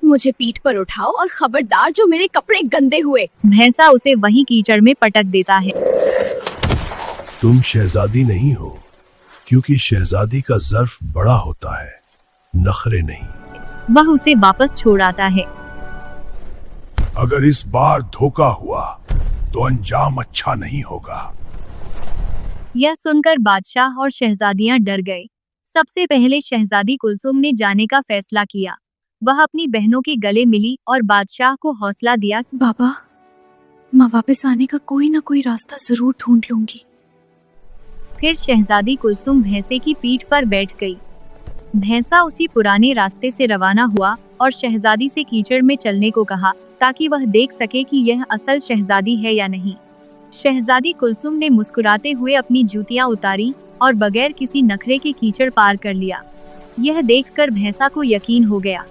मुझे पीठ पर उठाओ और खबरदार जो मेरे कपड़े गंदे हुए। भैंसा उसे वहीं कीचड़ में पटक देता है। तुम शहजादी नहीं हो, क्योंकि शहजादी का ज़र्फ बड़ा होता है, नखरे नहीं। वह उसे वापस छोड़ आता है। अगर इस बार धोखा हुआ तो अंजाम अच्छा नहीं होगा। यह सुनकर बादशाह और शहजादियां डर गए। सबसे पहले शहजादी कुलसुम ने जाने का फैसला किया। वह अपनी बहनों के गले मिली और बादशाह को हौसला दिया। बाबा, मैं वापस आने का कोई ना कोई रास्ता जरूर ढूंढ लूंगी। फिर शहजादी कुलसुम भैंसे की पीठ पर बैठ गई। भैंसा उसी पुराने रास्ते से रवाना हुआ और शहजादी से कीचड़ में चलने को कहा, ताकि वह देख सके कि यह असल शहजादी है या नहीं। शहजादी कुलसुम ने मुस्कुराते हुए अपनी जूतियां उतारी और बगैर किसी नखरे के कीचड़ पार कर लिया। यह देखकर भैंसा को यकीन हो गया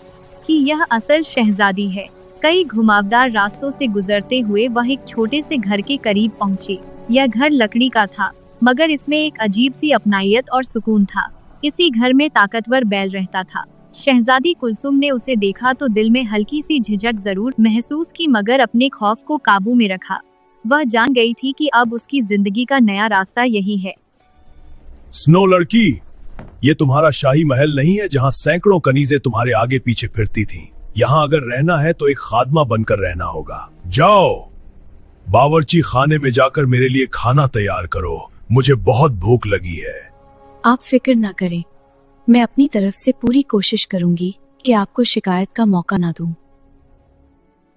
कि यह असल शहजादी है। कई घुमावदार रास्तों से गुजरते हुए वह एक छोटे से घर के करीब पहुँचे। यह घर लकड़ी का था, मगर इसमें एक अजीब सी अपनायत और सुकून था। इसी घर में ताकतवर बैल रहता था। शहजादी कुलसुम ने उसे देखा तो दिल में हल्की सी झिझक जरूर महसूस की, मगर अपने खौफ को काबू में रखा। वह जान गई थी कि अब उसकी जिंदगी का नया रास्ता यही है। स्नो लड़की, ये तुम्हारा शाही महल नहीं है जहाँ सैकड़ों कनीजें तुम्हारे आगे पीछे फिरती थीं। यहाँ अगर रहना है तो एक खादमा बनकर रहना होगा। जाओ, बावर्ची खाने में जाकर मेरे लिए खाना तैयार करो, मुझे बहुत भूख लगी है। आप फिक्र ना करें, मैं अपनी तरफ से पूरी कोशिश करूंगी कि आपको शिकायत का मौका ना दूं।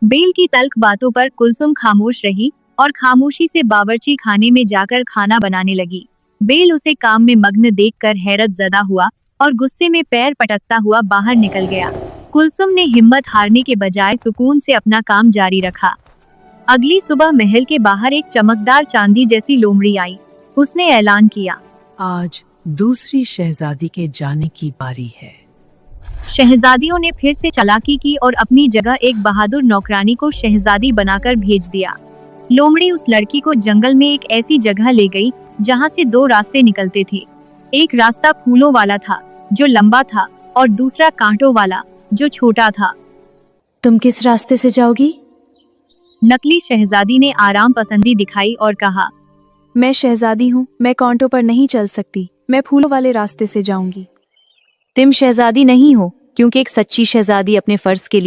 बेल की तल्ख बातों पर कुलसुम खामोश रही और खामोशी से बावर्ची खाने में जाकर खाना बनाने लगी। बेल उसे काम में मग्न देखकर हैरत ज़दा हुआ और गुस्से में पैर पटकता हुआ बाहर निकल गया। कुलसुम ने हिम्मत हारने के बजाय सुकून से अपना काम जारी रखा। अगली सुबह महल के बाहर एक चमकदार चांदी जैसी लोमड़ी आई। उसने ऐलान किया, आज दूसरी शहजादी के जाने की बारी है। शहजादियों ने फिर से चालाकी की और अपनी जगह एक बहादुर नौकरानी को शहजादी बनाकर भेज दिया। लोमड़ी उस लड़की को जंगल में एक ऐसी जगह ले गई जहां से दो रास्ते निकलते थे। एक रास्ता फूलों वाला था जो लंबा था, और दूसरा कांटों वाला जो छोटा था। तुम किस रास्ते से जाओगी? नकली शहजादी ने आराम पसंदी दिखाई और कहा, मैं शहजादी हूँ, मैं कांटों पर नहीं चल सकती, मैं फूलों वाले रास्ते से जाऊंगी। तुम शहजादी नहीं हो, क्योंकि एक सच्ची शहजादी अपने फर्ज के लिए